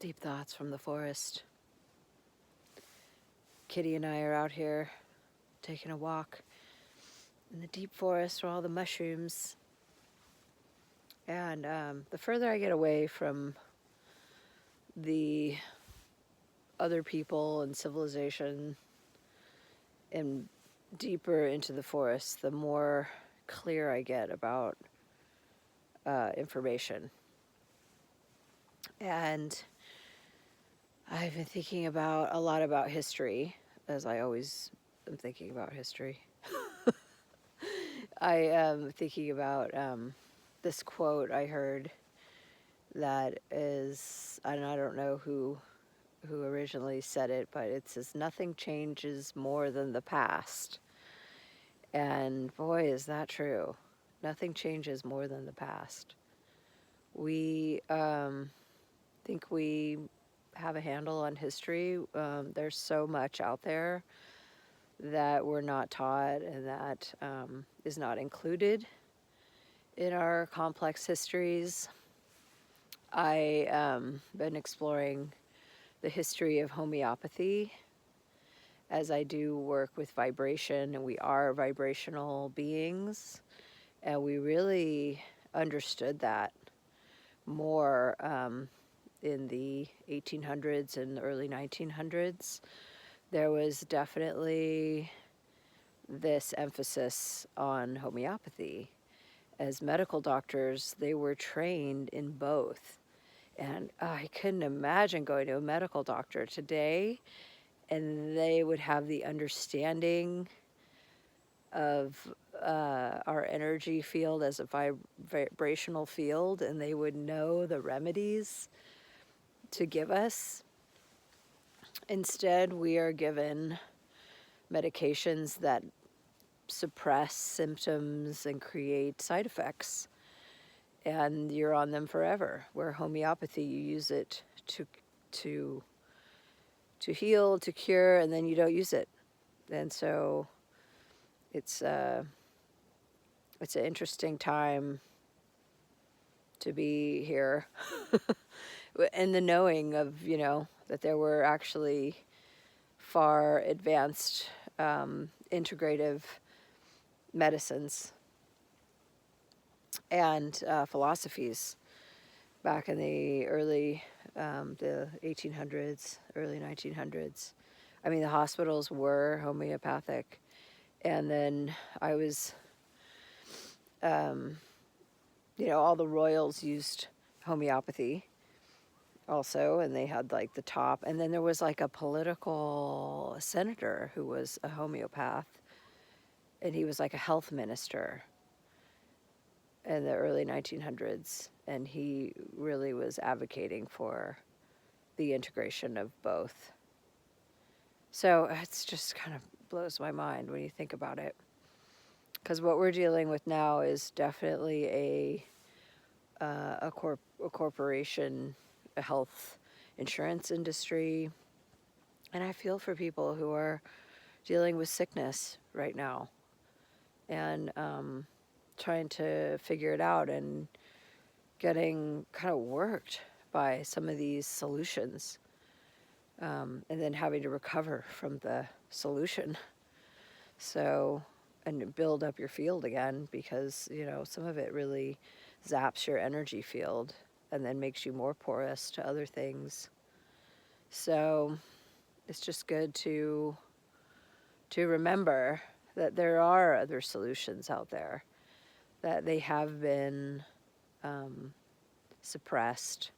Deep thoughts from the forest. Kitty and I are out here taking a walk in the deep forest where all the mushrooms. And the further I get away from the other people and civilization and deeper into the forest, the more clear I get about information. And I've been thinking a lot about history, as I always am thinking about history. I am thinking about this quote I heard that is, and I don't know who originally said it, but it says, "Nothing changes more than the past." And boy, is that true. Nothing changes more than the past. We think we have a handle on history. There's so much out there that we're not taught and that is not included in our complex histories. I been exploring the history of homeopathy as I do work with vibration, and we are vibrational beings, and we really understood that more in the 1800s and the early 1900s. There was definitely this emphasis on homeopathy. As medical doctors, they were trained in both. And I couldn't imagine going to a medical doctor today and they would have the understanding of our energy field as a vibrational field, and they would know the remedies to give us. Instead, we are given medications that suppress symptoms and create side effects, and you're on them forever. Where homeopathy, you use it to heal, to cure, and then you don't use it. And so it's an interesting time to be here. And the knowing of, that there were actually far advanced integrative medicines and philosophies back in the early, the 1800s, early 1900s. I mean, the hospitals were homeopathic. And then I was, all the royals used homeopathy also, and they had like the top. And then there was like a political senator who was a homeopath, and he was like a health minister in the early 1900s, and he really was advocating for the integration of both. So it's just kind of blows my mind when you think about it, because what we're dealing with now is definitely a corporation, a health insurance industry, and I feel for people who are dealing with sickness right now and trying to figure it out and getting kind of worked by some of these solutions, and then having to recover from the solution. So, and build up your field again, because, some of it really zaps your energy field and then makes you more porous to other things. So it's just good to remember that there are other solutions out there, that they have been suppressed.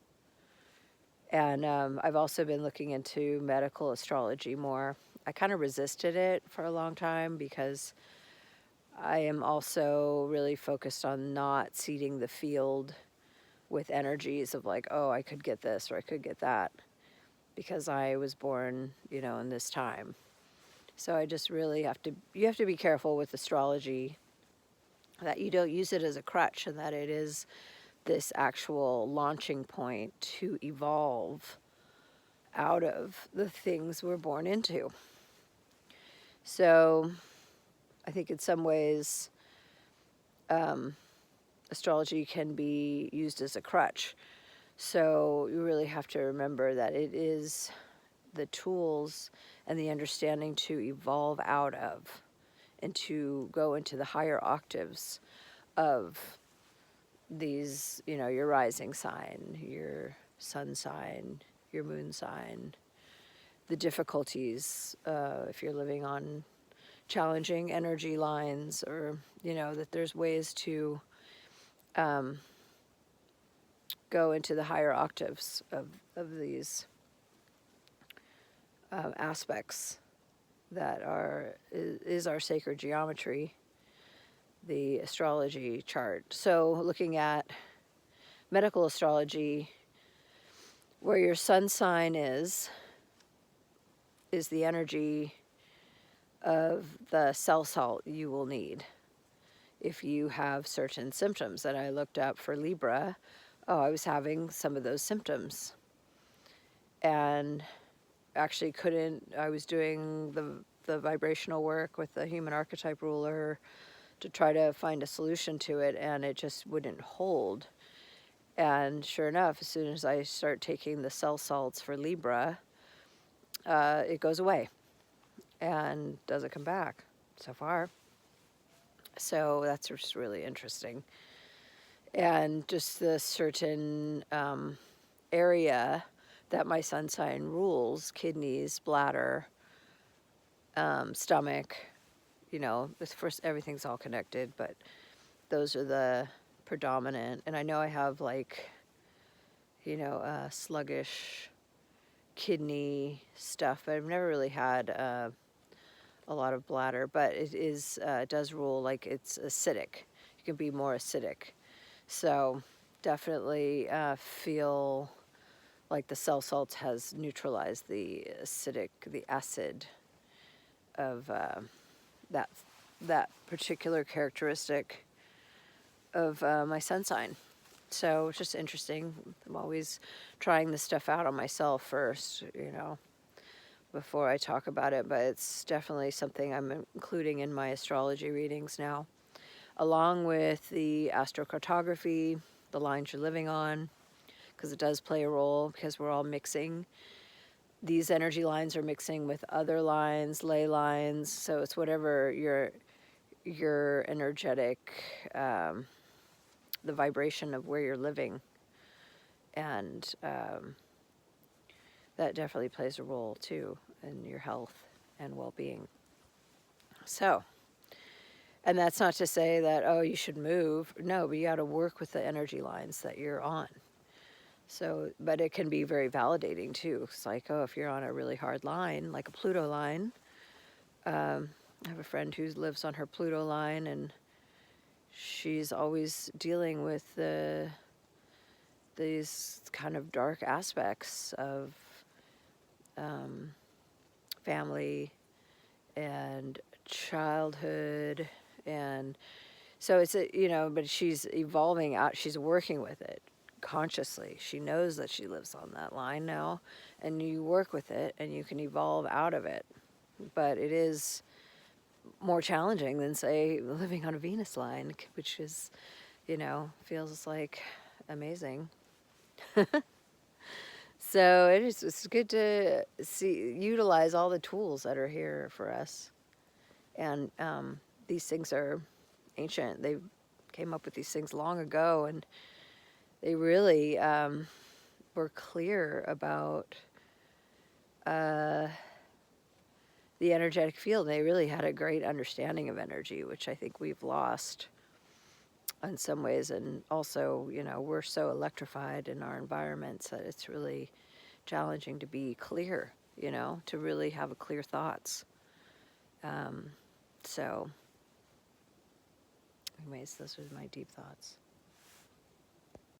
And I've also been looking into medical astrology more. I kind of resisted it for a long time because I am also really focused on not seeding the field with energies of like, oh, I could get this or I could get that, because I was born, in this time. So I just really you have to be careful with astrology, that you don't use it as a crutch, and that it is this actual launching point to evolve out of the things we're born into. So I think in some ways, astrology can be used as a crutch. So you really have to remember that it is the tools and the understanding to evolve out of and to go into the higher octaves of these, your rising sign, your sun sign, your moon sign, the difficulties, if you're living on challenging energy lines, or, that there's ways to go into the higher octaves of these aspects that is our sacred geometry, the astrology chart. So looking at medical astrology, where your sun sign is the energy of the cell salt you will need if you have certain symptoms. That I looked up for Libra. Oh, I was having some of those symptoms, and actually I was doing the vibrational work with the human archetype ruler to try to find a solution to it, and it just wouldn't hold. And sure enough, as soon as I start taking the cell salts for Libra, it goes away and doesn't come back so far. So that's just really interesting. And just the certain area that my sun sign rules, kidneys, bladder, stomach, first, everything's all connected, but those are the predominant. And I know I have sluggish kidney stuff, but I've never really had a lot of bladder, but it does rule, like, it's acidic. You can be more acidic. So definitely feel like the cell salts has neutralized the acid of that particular characteristic of my sun sign. So it's just interesting. I'm always trying this stuff out on myself first, before I talk about it, but it's definitely something I'm including in my astrology readings now, along with the astrocartography, the lines you're living on, because it does play a role, because we're all mixing. These energy lines are mixing with other lines, ley lines, so it's whatever your energetic, the vibration of where you're living, and that definitely plays a role too in your health and well-being. So, and that's not to say that, oh, you should move. No, but you got to work with the energy lines that you're on. So, but it can be very validating too. It's like, oh, if you're on a really hard line, like a Pluto line, I have a friend who lives on her Pluto line, and she's always dealing with these kind of dark aspects of family and childhood, and so it's but she's evolving out. She's working with it consciously. She knows that she lives on that line now, and you work with it and you can evolve out of it. But it is more challenging than, say, living on a Venus line, which is, feels like amazing. So it's good to utilize all the tools that are here for us. And these things are ancient. They came up with these things long ago, and they really were clear about the energetic field. They really had a great understanding of energy, which I think we've lost in some ways. And also, we're so electrified in our environments that it's really challenging to be clear, to really have clear thoughts. So anyways, those are my deep thoughts.